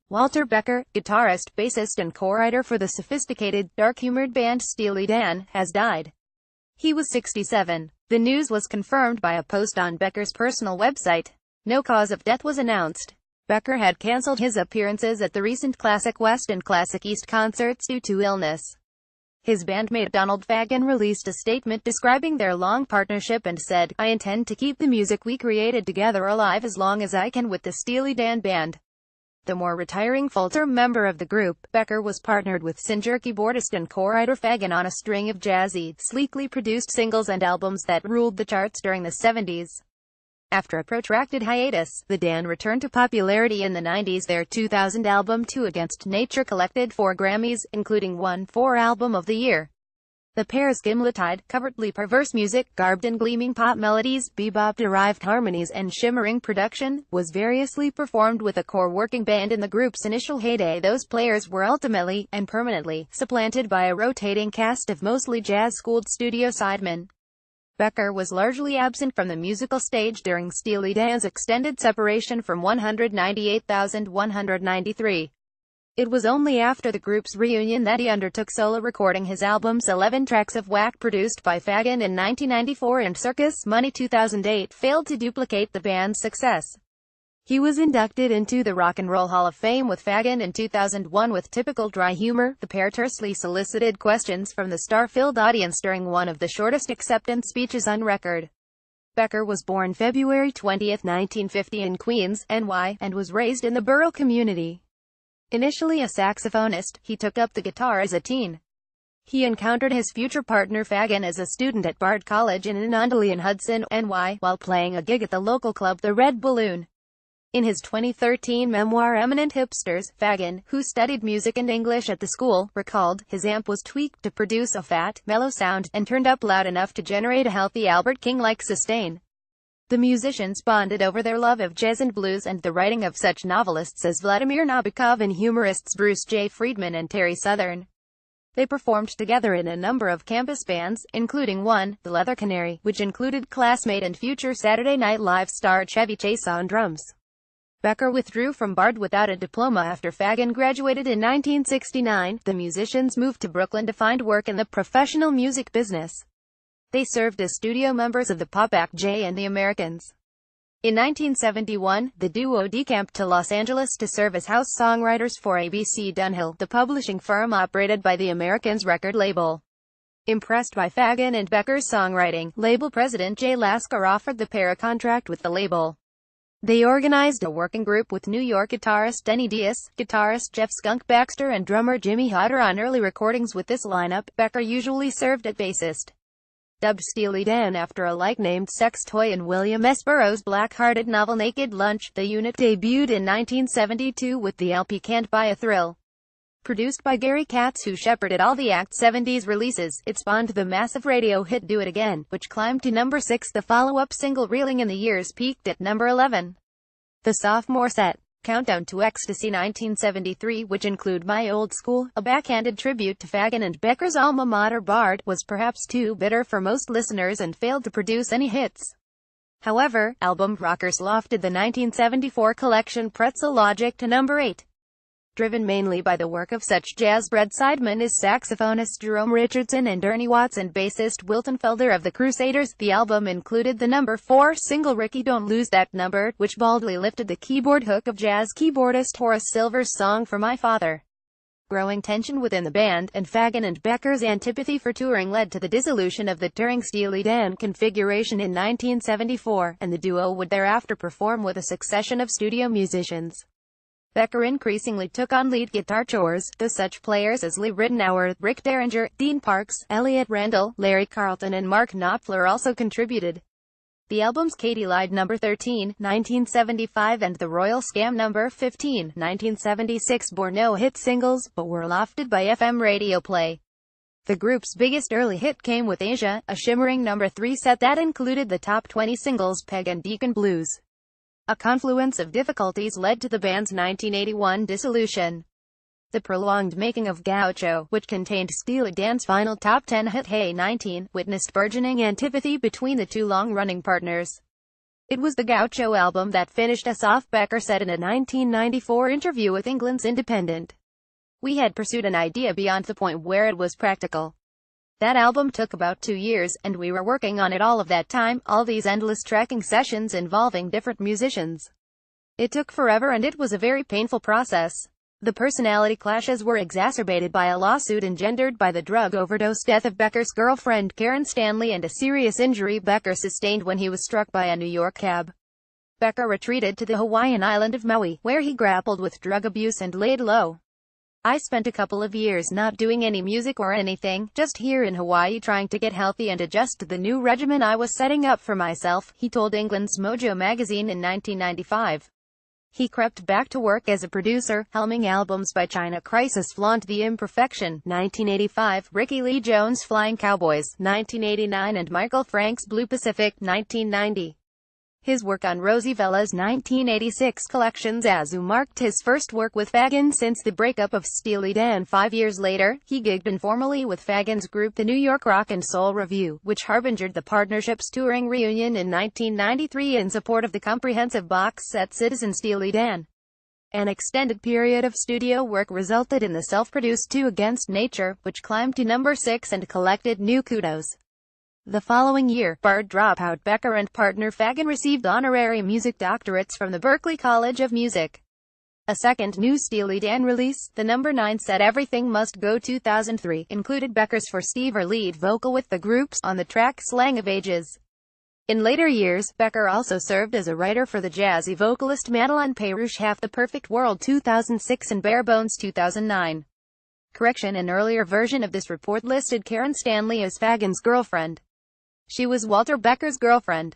Walter Becker, guitarist, bassist and co-writer for the sophisticated, dark-humored band Steely Dan, has died. He was 67. The news was confirmed by a post on Becker's personal website. No cause of death was announced. Becker had cancelled his appearances at the recent Classic West and Classic East concerts due to illness. His bandmate Donald Fagen released a statement describing their long partnership and said, "I intend to keep the music we created together alive as long as I can with the Steely Dan Band." The more retiring full-term member of the group, Becker was partnered with singer, keyboardist and co-writer Fagen on a string of jazzy, sleekly produced singles and albums that ruled the charts during the 70s. After a protracted hiatus, the Dan returned to popularity in the 90s. Their 2000 album Two Against Nature collected 4 Grammys, including one for Album of the Year. The pair's gimlet-eyed, covertly perverse music, garbed in gleaming pop melodies, bebop-derived harmonies and shimmering production, was variously performed with a core working band in the group's initial heyday. Those players were ultimately, and permanently, supplanted by a rotating cast of mostly jazz-schooled studio sidemen. Becker was largely absent from the musical stage during Steely Dan's extended separation from 198,193. It was only after the group's reunion that he undertook solo recording his album's 11 tracks of Whack, produced by Fagen in 1994 and Circus Money 2008, failed to duplicate the band's success. He was inducted into the Rock and Roll Hall of Fame with Fagen in 2001. With typical dry humor, the pair tersely solicited questions from the star-filled audience during one of the shortest acceptance speeches on record. Becker was born February 20, 1950 in Queens, NY, and was raised in the Borough community. Initially a saxophonist, he took up the guitar as a teen. He encountered his future partner Fagen as a student at Bard College in Anomaly-in-Hudson, NY, while playing a gig at the local club The Red Balloon. In his 2013 memoir Eminent Hipsters, Fagen, who studied music and English at the school, recalled, "His amp was tweaked to produce a fat, mellow sound, and turned up loud enough to generate a healthy Albert King-like sustain." The musicians bonded over their love of jazz and blues and the writing of such novelists as Vladimir Nabokov and humorists Bruce J. Friedman and Terry Southern. They performed together in a number of campus bands, including one, the Leather Canary, which included classmate and future Saturday Night Live star Chevy Chase on drums. Becker withdrew from Bard without a diploma after Fagen graduated in 1969. The musicians moved to Brooklyn to find work in the professional music business. They served as studio members of the pop act Jay and the Americans. In 1971, the duo decamped to Los Angeles to serve as house songwriters for ABC Dunhill, the publishing firm operated by the Americans record label. Impressed by Fagen and Becker's songwriting, label president Jay Lasker offered the pair a contract with the label. They organized a working group with New York guitarist Denny Dias, guitarist Jeff "Skunk" Baxter and drummer Jimmy Hodder on early recordings. With this lineup, Becker usually served as bassist. Dubbed Steely Dan after a like-named sex toy in William S. Burroughs' black-hearted novel Naked Lunch, the unit debuted in 1972 with the LP Can't Buy a Thrill. Produced by Gary Katz, who shepherded all the Act's 70s releases, it spawned the massive radio hit Do It Again, which climbed to number 6. The follow-up single Reeling in the Years peaked at number 11. The sophomore set, Countdown to Ecstasy 1973, which include My Old School, a backhanded tribute to Fagen and Becker's alma mater Bard, was perhaps too bitter for most listeners and failed to produce any hits. However, album rockers lofted the 1974 collection Pretzel Logic to number 8. Driven mainly by the work of such jazz-bred sidemen as saxophonist Jerome Richardson and Ernie Watts and bassist Wilton Felder of the Crusaders, the album included the number 4 single Ricky Don't Lose That Number, which baldly lifted the keyboard hook of jazz keyboardist Horace Silver's song For My Father. Growing tension within the band, and Fagen and Becker's antipathy for touring led to the dissolution of the touring Steely Dan configuration in 1974, and the duo would thereafter perform with a succession of studio musicians. Becker increasingly took on lead guitar chores, though such players as Lee Ritenour, Rick Derringer, Dean Parks, Elliot Randall, Larry Carlton and Mark Knopfler also contributed. The albums Katy Lied No. 13, 1975 and The Royal Scam No. 15, 1976 bore no hit singles, but were lofted by FM radio play. The group's biggest early hit came with Asia, a shimmering No. 3 set that included the top 20 singles Peg and Deacon Blues. A confluence of difficulties led to the band's 1981 dissolution. The prolonged making of Gaucho, which contained Steely Dan's final top 10 hit Hey 19, witnessed burgeoning antipathy between the two long-running partners. It was the Gaucho album that finished us off, Becker said in a 1994 interview with England's Independent. We had pursued an idea beyond the point where it was practical. That album took about 2 years, and we were working on it all of that time, all these endless tracking sessions involving different musicians. It took forever and it was a very painful process. The personality clashes were exacerbated by a lawsuit engendered by the drug overdose death of Becker's girlfriend Karen Stanley and a serious injury Becker sustained when he was struck by a New York cab. Becker retreated to the Hawaiian island of Maui, where he grappled with drug abuse and laid low. I spent a couple of years not doing any music or anything, just here in Hawaii trying to get healthy and adjust to the new regimen I was setting up for myself, he told England's Mojo magazine in 1995. He crept back to work as a producer, helming albums by China Crisis Flaunt the Imperfection, 1985, Ricky Lee Jones' Flying Cowboys, 1989 and Michael Frank's Blue Pacific, 1990. His work on Rosie Vella's 1986 collection Zazu marked his first work with Fagen since the breakup of Steely Dan. 5 years later, he gigged informally with Fagen's group the New York Rock and Soul Review, which harbingered the partnership's touring reunion in 1993 in support of the comprehensive box set Citizen Steely Dan. An extended period of studio work resulted in the self-produced Two Against Nature, which climbed to number 6 and collected new kudos. The following year, Bird dropout Becker and partner Fagen received honorary music doctorates from the Berklee College of Music. A second new Steely Dan release, the number 9 set Everything Must Go 2003, included Becker's For Steve lead vocal with the groups on the track Slang of Ages. In later years, Becker also served as a writer for the jazzy vocalist Madeleine Peyroux Half the Perfect World 2006 and Bare Bones 2009. Correction: an earlier version of this report listed Karen Stanley as Fagen's girlfriend. She was Walter Becker's girlfriend.